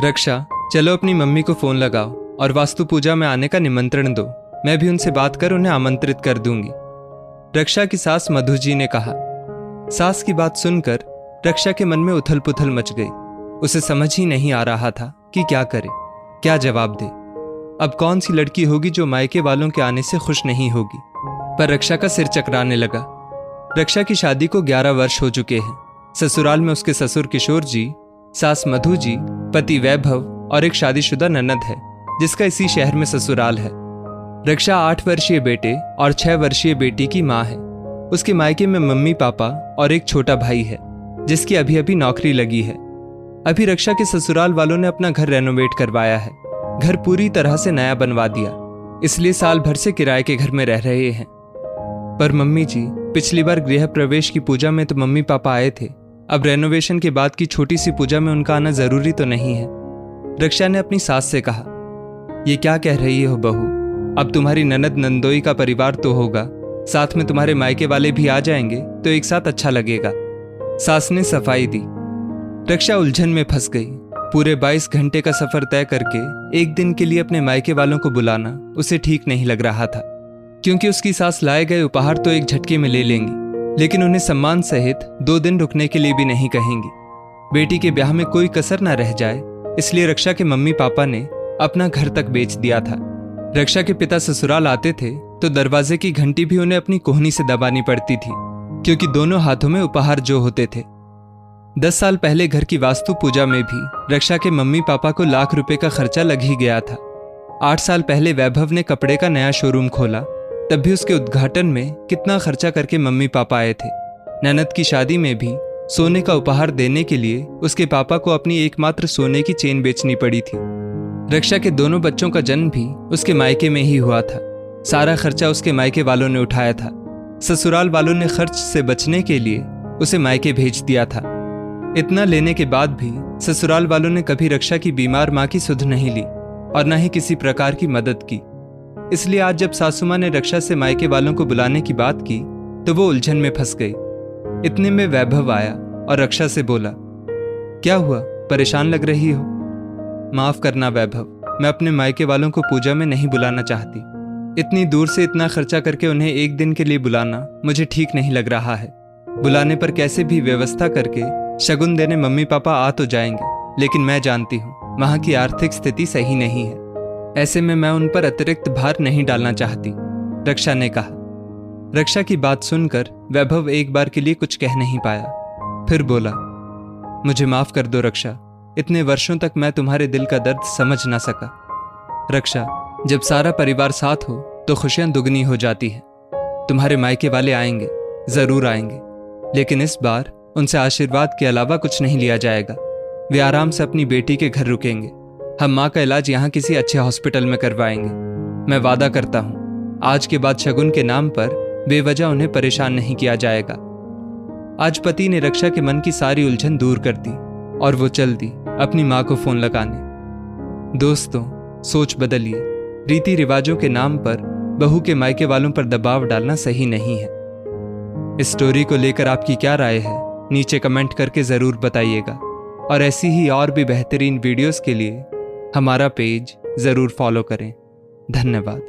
रक्षा, चलो अपनी मम्मी को फोन लगाओ और वास्तु पूजा में आने का निमंत्रण दो। मैं भी उनसे बात कर उन्हें आमंत्रित कर दूंगी, रक्षा की सास मधु जी ने कहा। सास की बात सुनकर रक्षा के मन में उथल पुथल मच गई। उसे समझ ही नहीं आ रहा था कि क्या करे, क्या जवाब दे। अब कौन सी लड़की होगी जो मायके वालों के आने से खुश नहीं होगी। पर रक्षा का सिर चकराने लगा। रक्षा की शादी को 11 वर्ष हो चुके हैं। ससुराल में उसके ससुर किशोर जी, सास मधु जी, पति वैभव और एक शादीशुदा ननद है जिसका इसी शहर में ससुराल है। रक्षा 8 वर्षीय बेटे और 6 वर्षीय बेटी की माँ है। उसके मायके में मम्मी पापा और एक छोटा भाई है जिसकी अभी अभी नौकरी लगी है। अभी रक्षा के ससुराल वालों ने अपना घर रेनोवेट करवाया है। घर पूरी तरह से नया बनवा दिया, इसलिए साल भर से किराए के घर में रह रहे हैं। पर मम्मी जी, पिछली बार गृह प्रवेश की पूजा में तो मम्मी पापा आए थे। अब रेनोवेशन के बाद की छोटी सी पूजा में उनका आना जरूरी तो नहीं है। रक्षा ने अपनी सास से कहा, ये क्या कह रही हो बहू, अब तुम्हारी ननद नंदोई का परिवार तो होगा, साथ में तुम्हारे मायके वाले भी आ जाएंगे तो एक साथ अच्छा लगेगा। सास ने सफाई दी। रक्षा उलझन में फंस गई। पूरे 22 घंटे का सफर तय करके एक दिन के लिए अपने मायके वालों को बुलाना उसे ठीक नहीं लग रहा था, क्योंकि उसकी सास लाए गए उपहार तो एक झटके में ले लेंगी, लेकिन उन्हें सम्मान सहित 2 दिन रुकने के लिए भी नहीं कहेंगी। बेटी के ब्याह में कोई कसर न रह जाए, इसलिए रक्षा के मम्मी पापा ने अपना घर तक बेच दिया था। रक्षा के पिता ससुराल आते थे तो दरवाजे की घंटी भी उन्हें अपनी कोहनी से दबानी पड़ती थी, क्योंकि दोनों हाथों में उपहार जो होते थे। 10 साल पहले घर की वास्तु पूजा में भी रक्षा के मम्मी पापा को लाख रुपए का खर्चा लग ही गया था। 8 साल पहले वैभव ने कपड़े का नया शोरूम खोला, तब भी उसके उद्घाटन में कितना खर्चा करके मम्मी पापा आए थे। ननद की शादी में भी सोने का उपहार देने के लिए उसके पापा को अपनी एकमात्र सोने की चेन बेचनी पड़ी थी। रक्षा के दोनों बच्चों का जन्म भी उसके मायके में ही हुआ था। सारा खर्चा उसके मायके वालों ने उठाया था। ससुराल वालों ने खर्च से बचने के लिए उसे मायके भेज दिया था। इतना लेने के बाद भी ससुराल वालों ने कभी रक्षा की बीमार माँ की सुध नहीं ली और न ही किसी प्रकार की मदद की। इसलिए आज जब सासू माँ ने रक्षा से मायके वालों को बुलाने की बात की तो वो उलझन में फंस गई। इतने में वैभव आया और रक्षा से बोला, क्या हुआ, परेशान लग रही हो? माफ करना वैभव, मैं अपने मायके वालों को पूजा में नहीं बुलाना चाहती। इतनी दूर से इतना खर्चा करके उन्हें एक दिन के लिए बुलाना मुझे ठीक नहीं लग रहा है। बुलाने पर कैसे भी व्यवस्था करके शगुन देने मम्मी पापा आ तो जाएंगे, लेकिन मैं जानती हूँ वहाँ की आर्थिक स्थिति सही नहीं है। ऐसे में मैं उन पर अतिरिक्त भार नहीं डालना चाहती, रक्षा ने कहा। रक्षा की बात सुनकर वैभव एक बार के लिए कुछ कह नहीं पाया। फिर बोला, मुझे माफ कर दो रक्षा, इतने वर्षों तक मैं तुम्हारे दिल का दर्द समझ ना सका। रक्षा, जब सारा परिवार साथ हो तो खुशियां दुगनी हो जाती हैं। तुम्हारे मायके वाले आएंगे, जरूर आएंगे, लेकिन इस बार उनसे आशीर्वाद के अलावा कुछ नहीं लिया जाएगा। वे आराम से अपनी बेटी के घर रुकेंगे। हम माँ का इलाज यहाँ किसी अच्छे हॉस्पिटल में करवाएंगे। मैं वादा करता हूँ, आज के बाद शगुन के नाम पर बेवजह उन्हें परेशान नहीं किया जाएगा। आज पति ने रक्षा के मन की सारी उलझन दूर कर दी और वो चल दी अपनी माँ को फोन लगाने। दोस्तों, सोच बदलिए। रीति रिवाजों के नाम पर बहू के मायके वालों पर दबाव डालना सही नहीं है। इस स्टोरी को लेकर आपकी क्या राय है, नीचे कमेंट करके जरूर बताइएगा। और ऐसी ही और भी बेहतरीन वीडियोस के लिए हमारा पेज जरूर फॉलो करें। धन्यवाद।